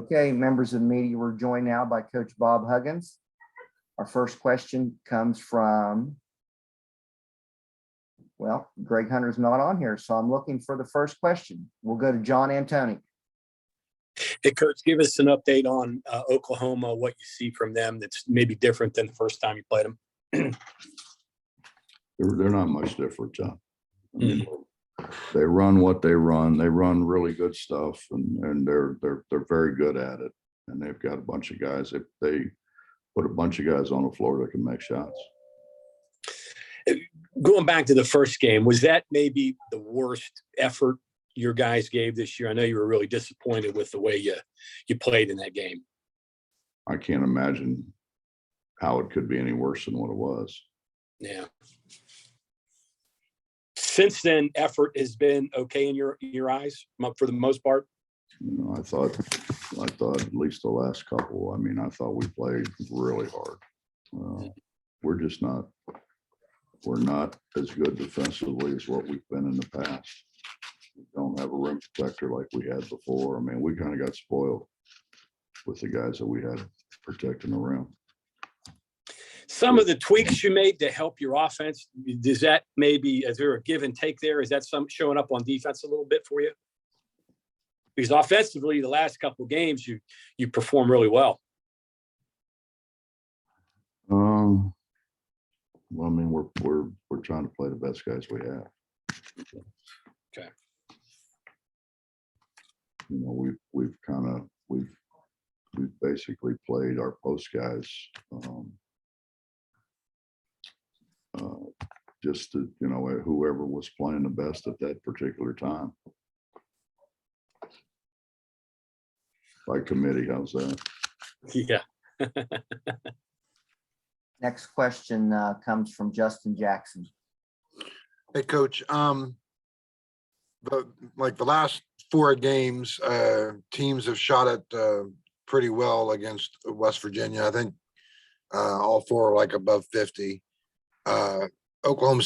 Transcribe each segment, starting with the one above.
Okay, members of the media, we're joined now by Coach Bob Huggins. Our first question comes from, well, Greg Hunter's not on here, so I'm looking for the first question. We'll go to John Antoni. Hey, Coach, give us an update on Oklahoma, what you see from them that's maybe different than the first time you played them. They're not much different, John. I mean, they run what they run. They run really good stuff, and they're very good at it. And they've got a bunch of guys. They put a bunch of guys on the floor that can make shots. Going back to the first game, was that maybe the worst effort your guys gave this year? I know you were really disappointed with the way you played in that game. I can't imagine how it could be any worse than what it was. Yeah. Since then, effort has been okay in your eyes for the most part. You know, I thought at least the last couple. I mean, I thought we played really hard. We're just not. We're not as good defensively as what we've been in the past. We don't have a rim protector like we had before. I mean, we kind of got spoiled with the guys that we had protecting the rim. Some of the tweaks you made to help your offense, does that maybe, is there a give and take there? Is that some showing up on defense a little bit for you? Because offensively, the last couple of games, you perform really well. Well, I mean, we're trying to play the best guys we have. Okay. You know, we've basically played our post guys just to, you know, whoever was playing the best at that particular time. By committee, how's that? Yeah. Next question comes from Justin Jackson. Hey, Coach. The last 4 games, teams have shot it pretty well against West Virginia. I think all 4 are like above 50. Oklahoma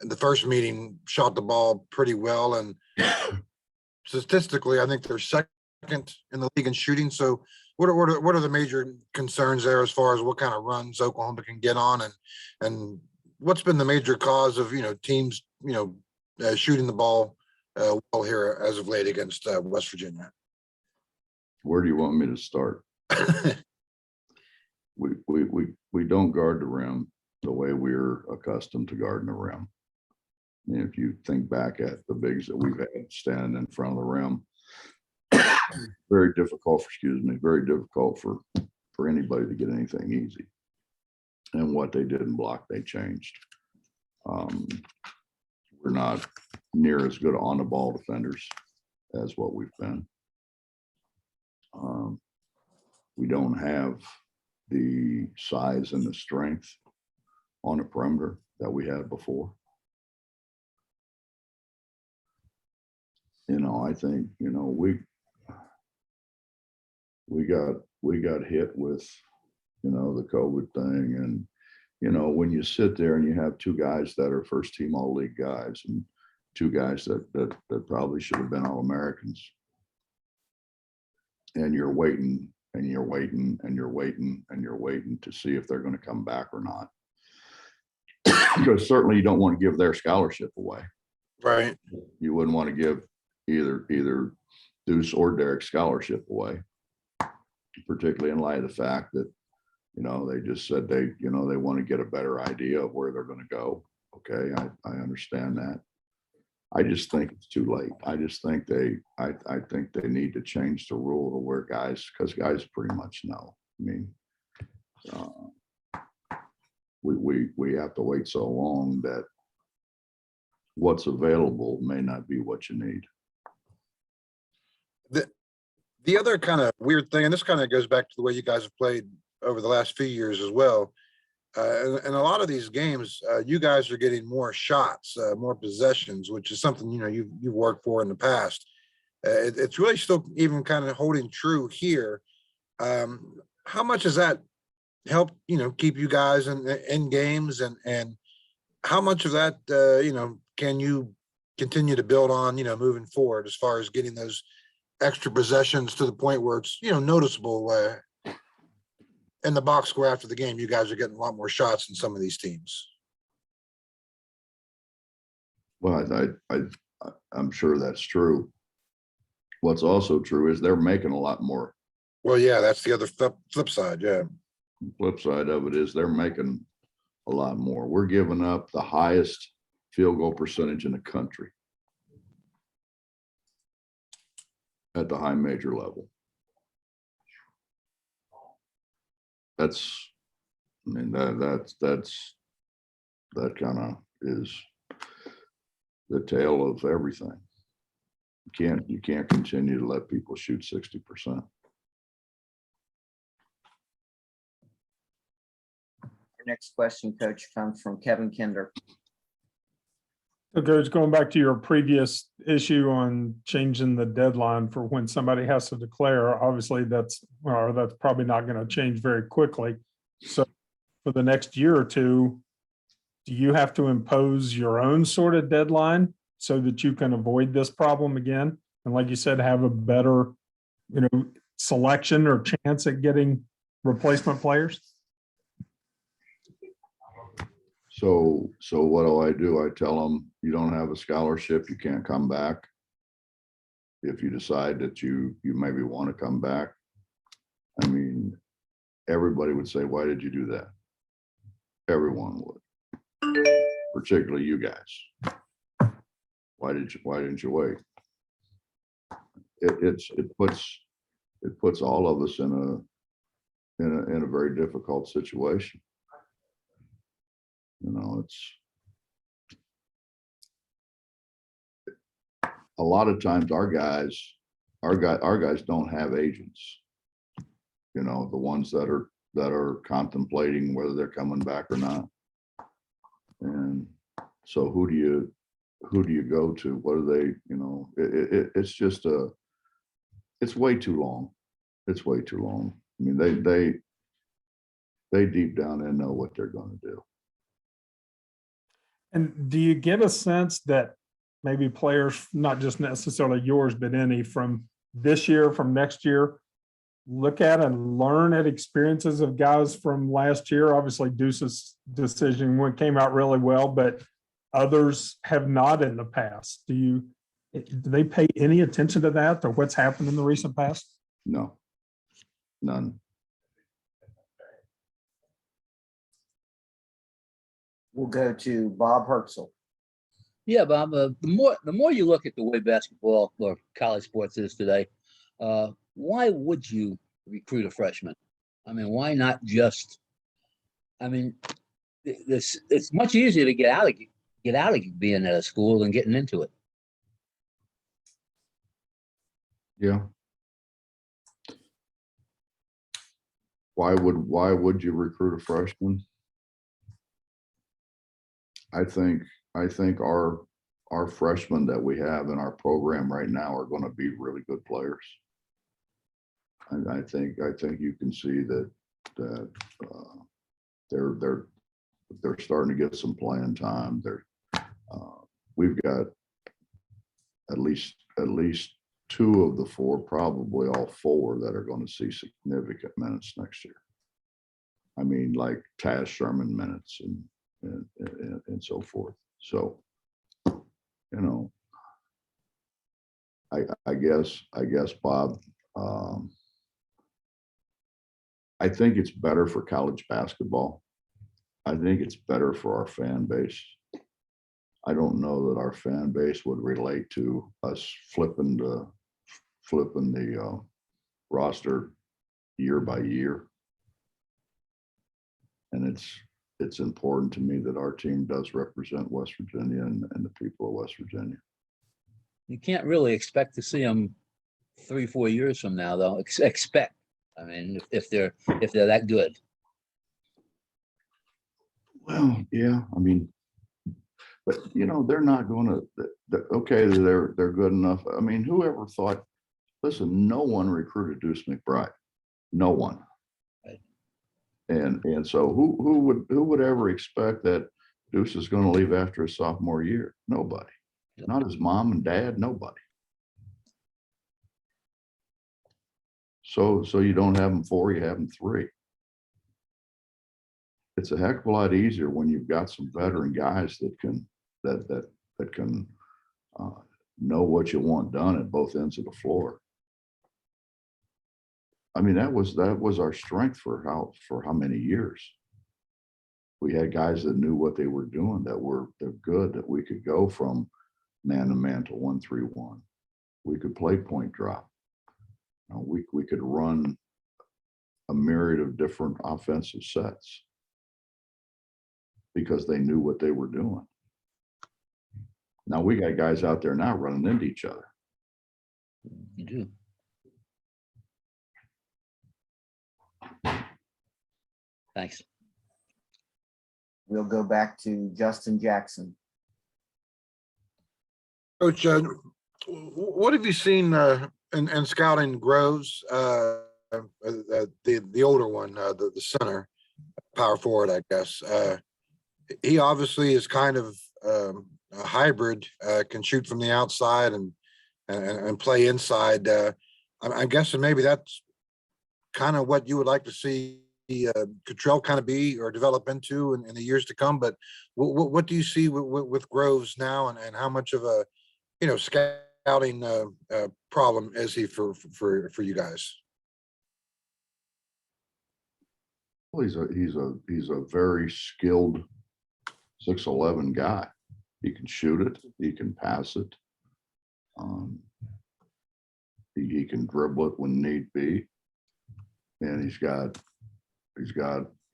in the first meeting shot the ball pretty well, and statistically, I think they're second in the league in shooting. So what are the major concerns there as far as what kind of runs Oklahoma can get on, and what's been the major cause of, you know, teams, you know, shooting the ball well here as of late against West Virginia? Where do you want me to start? We don't guard the rim the way we're accustomed to guarding the rim. And if you think back at the bigs that we've had standing in front of the rim, very difficult for anybody to get anything easy. And what they didn't block, they changed. We're not near as good on the ball defenders as what we've been. We don't have the size and the strength on the perimeter that we had before. You know, I think, you know, we got hit with, you know, the COVID thing, and, you know, when you sit there and you have 2 guys that are first team all league guys and 2 guys that probably should have been All-Americans, and you're waiting and you're waiting and you're waiting and you're waiting to see if they're going to come back or not. Because certainly you don't want to give their scholarship away. Right. You wouldn't want to give either Deuce or Derek's scholarship away, particularly in light of the fact that, you know, they just said they want to get a better idea of where they're going to go. Okay, I understand that. I just think it's too late. I just think I think they need to change the rule to where guys, because guys pretty much know. I mean, we have to wait so long that what's available may not be what you need. The other kind of weird thing, and this kind of goes back to the way you guys have played over the last few years as well. In a lot of these games, you guys are getting more shots, more possessions, which is something, you know, you've worked for in the past. It's really still even kind of holding true here. How much does that help, you know, keep you guys in games, and how much of that, you know, can you continue to build on, you know, moving forward as far as getting those extra possessions to the point where it's, noticeable. In the box score after the game, you guys are getting a lot more shots than some of these teams. Well, I'm sure that's true. What's also true is they're making a lot more. Well, yeah, that's the other flip side. Yeah. Flip side of it is they're making a lot more. We're giving up the highest field goal percentage in the country at the high major level. That kind of is the tale of everything. You can't continue to let people shoot 60%. Our next question, Coach, comes from Kevin Kinder. So Coach, going back to your previous issue on changing the deadline for when somebody has to declare, obviously that's probably not going to change very quickly. So for the next year or two, do you have to impose your own sort of deadline so that you can avoid this problem again? And like you said, have a better, selection or chance at getting replacement players? So what do? I tell them, you don't have a scholarship, you can't come back. If you decide that you maybe want to come back, I mean, everybody would say, why did you do that? Everyone would, particularly you guys. Why didn't you wait? It puts all of us in a very difficult situation. It's a lot of times our guys don't have agents, the ones that are contemplating whether they're coming back or not. And so who do you go to? What are they, it's just it's way too long. It's way too long. I mean, they deep down they know what they're going to do. And do you get a sense that maybe players, not just necessarily yours, but any from this year, from next year, look at and learn at experiences of guys from last year? Obviously, Deuce's decision came out really well, but others have not in the past. Do they pay any attention to that or what's happened in the recent past? No, none. We'll go to Bob Herzl. Yeah, Bob, the more you look at the way basketball or college sports is today, why would you recruit a freshman? I mean, why not just, it's much easier to get out of being at a school than getting into it. Yeah. Why would you recruit a freshman? I think our freshmen that we have in our program right now are going to be really good players. And I think you can see that they're starting to get some playing time. We've got at least two of the four, probably all four, that are going to see significant minutes next year. I mean, like Taz Sherman minutes and so forth. So, I guess, Bob, I think it's better for college basketball. I think it's better for our fan base. I don't know that our fan base would relate to us flipping the roster year by year. And it's important to me that our team does represent West Virginia and the people of West Virginia. You can't really expect to see them 3-4 years from now, though. Expect. I mean, if they're that good. Well, yeah, I mean, but they're not going to. Okay, they're good enough. I mean, whoever thought? Listen, no one recruited Deuce McBride. No one. Right. And so who would ever expect that Deuce is going to leave after his sophomore year? Nobody. Not his mom and dad. Nobody. So you don't have them 4, you have them 3. It's a heck of a lot easier when you've got some veteran guys that can know what you want done at both ends of the floor. I mean, that was our strength for how many years. We had guys that knew what they were doing, they're good, that we could go from man to man to 1-3-1. We could play point drop. We could run a myriad of different offensive sets because they knew what they were doing. Now we got guys out there now running into each other. You do. Thanks. We'll go back to Justin Jackson. Coach, what have you seen in scouting Groves, the older one, the center, power forward, I guess. He obviously is kind of a hybrid, can shoot from the outside and play inside. I'm guessing maybe that's kind of what you would like to see Cottrell kind of be or develop into in the years to come. But what do you see with Groves now, and how much of a scouting problem is he for you guys? Well, he's a very skilled 6'11" guy. He can shoot it. He can pass it. He can dribble it when need be, and he's got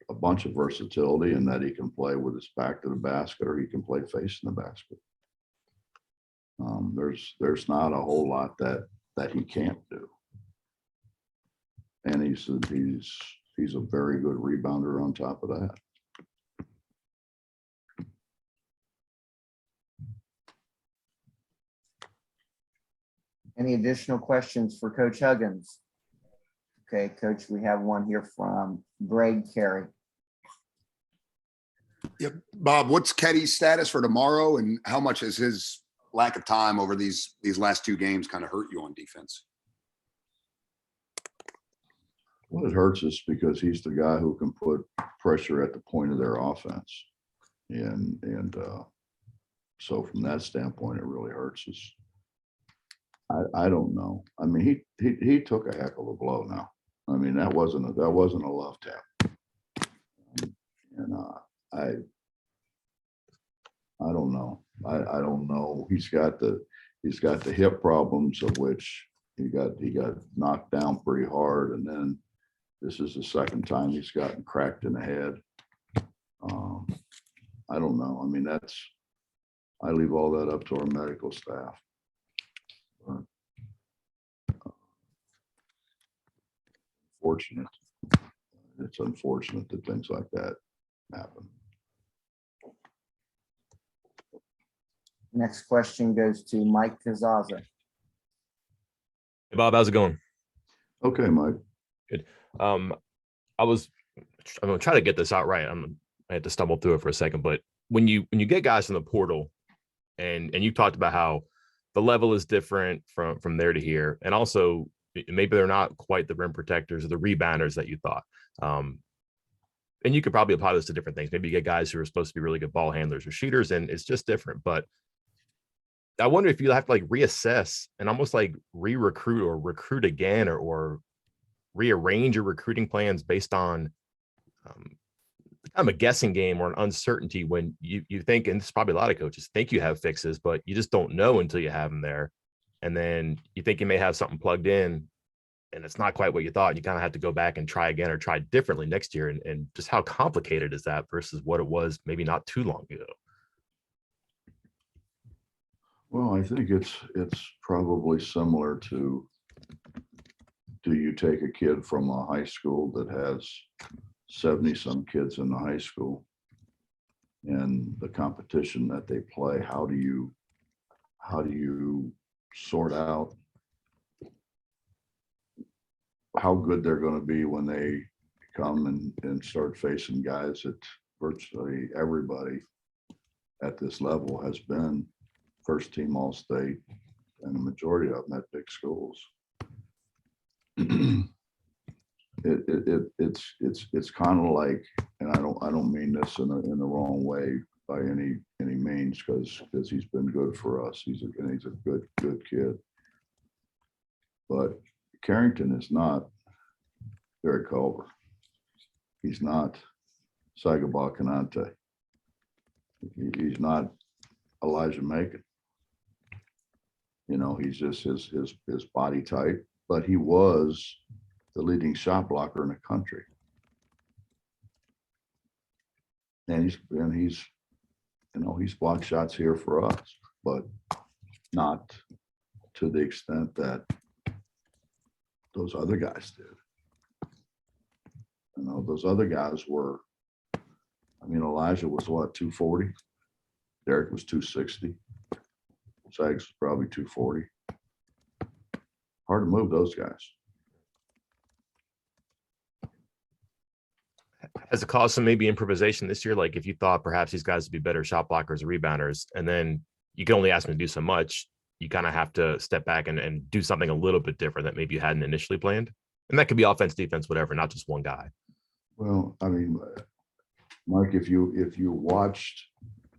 a bunch of versatility in that he can play with his back to the basket, or he can play facing the basket. There's not a whole lot that he can't do, and he's a very good rebounder on top of that. Any additional questions for Coach Huggins? Okay, Coach, we have one here from Greg Carey. Yep. Bob, what's Keddy's status for tomorrow, and how much has his lack of time over these last 2 games kind of hurt you on defense? Well, it hurts us because he's the guy who can put pressure at the point of their offense. And so from that standpoint, it really hurts us. I don't know. I mean, he took a heck of a blow now. I mean, that wasn't a love tap. And I don't know. I don't know. He's got the hip problems, of which he got knocked down pretty hard, and then this is the second time he's gotten cracked in the head. I don't know. I mean, I leave all that up to our medical staff. But, fortunate. It's unfortunate that things like that happen. Next question goes to Mike Kazaza. Hey Bob, how's it going? Okay, Mike. Good. I'm gonna try to get this out right. I had to stumble through it for a second, but when you get guys in the portal, and you talked about how the level is different from there to here, and also maybe they're not quite the rim protectors or the rebounders that you thought. And you could probably apply this to different things. Maybe you get guys who are supposed to be really good ball handlers or shooters, and it's just different. But I wonder if you have to like reassess and almost like re-recruit or recruit again, or rearrange your recruiting plans based on kind of a guessing game or an uncertainty when you think, and this is probably a lot of coaches think you have fixes, but you just don't know until you have them there. And then you think you may have something plugged in and it's not quite what you thought. And you kind of have to go back and try again or try differently next year. And just how complicated is that versus what it was maybe not too long ago? Well, I think it's probably similar to, do you take a kid from a high school that has 70 some kids in the high school, and the competition that they play, how do you sort out how good they're going to be when they come and start facing guys that virtually everybody at this level has been first team All-State, and the majority of them at big schools. it's kind of like, and I don't mean this in the wrong way by any means, because he's been good for us. He's a good kid. But Carrington is not Derek Culver. He's not Sagaba Kanante. He's not Elijah Macon. You know, he's just his body type, but he was the leading shot blocker in the country. And he's you know, he's blocked shots here for us, but not to the extent that those other guys did. You know, those other guys were, I mean, Elijah was what, 240? Derek was 260. Sags was probably 240. Hard to move those guys. Has it caused some maybe improvisation this year? Like if you thought perhaps these guys would be better shot blockers or rebounders, and then you can only ask them to do so much, you kind of have to step back and do something a little bit different that maybe you hadn't initially planned. And that could be offense, defense, whatever, not just one guy. Well, I mean, Mike, if you watched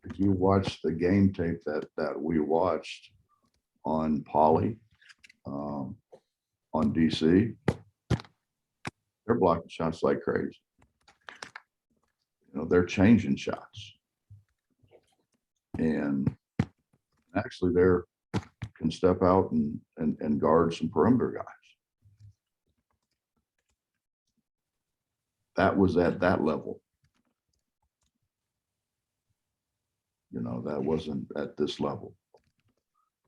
the game tape that we watched on Poly, on DC, they're blocking shots like crazy. You know, they're changing shots, and actually they're can step out and guard some perimeter guys. That was at that level. You know, that wasn't at this level.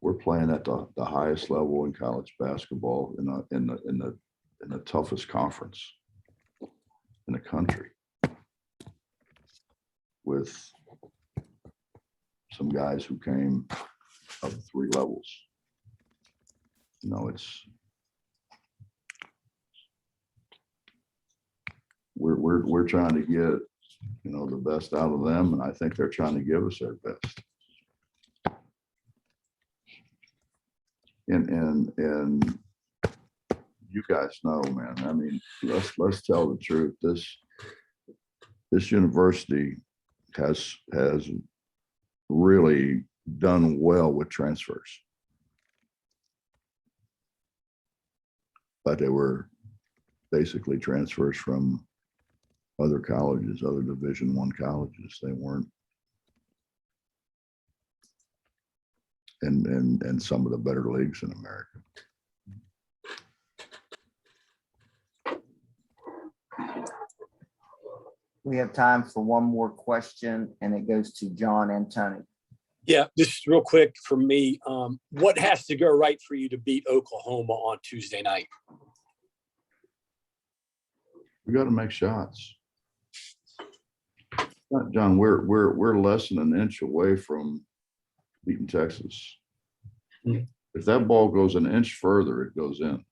We're playing at the highest level in college basketball in the toughest conference in the country, with some guys who came up 3 levels. You know, we're trying to get, you know, the best out of them, and I think they're trying to give us their best. And you guys know, man, I mean, let's tell the truth. This university has really done well with transfers. But they were basically transfers from other colleges, other Division I colleges. They weren't, and some of the better leagues in America. We have time for one more question, and it goes to John and Tony. Yeah, just real quick for me. What has to go right for you to beat Oklahoma on Tuesday night? We got to make shots. John, we're less than an inch away from beating Texas. If that ball goes an inch further, it goes in.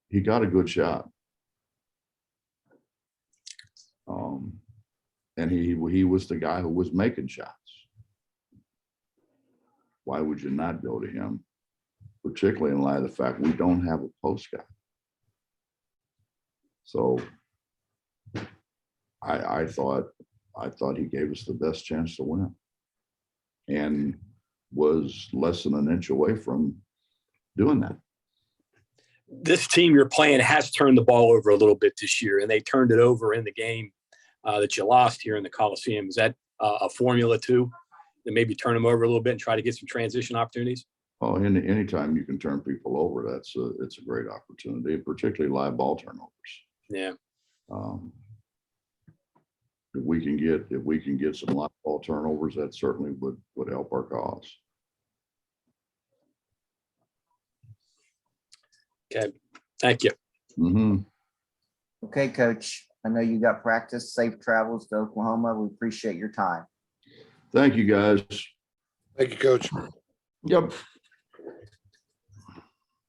He got a good shot. And he was the guy who was making shots. Why would you not go to him? Particularly in light of the fact we don't have a post guy. So I thought he gave us the best chance to win, and was less than an inch away from doing that. This team you're playing has turned the ball over a little bit this year, and they turned it over in the game that you lost here in the Coliseum. Is that a formula too, that maybe turn them over a little bit and try to get some transition opportunities? Oh, anytime you can turn people over, it's a great opportunity, particularly live ball turnovers. Yeah. If we can get some live ball turnovers, that certainly would help our cause. Okay. Thank you. Mm-hmm. Okay, Coach, I know you got practice. Safe travels to Oklahoma. We appreciate your time. Thank you, guys. Thank you, Coach. Yep.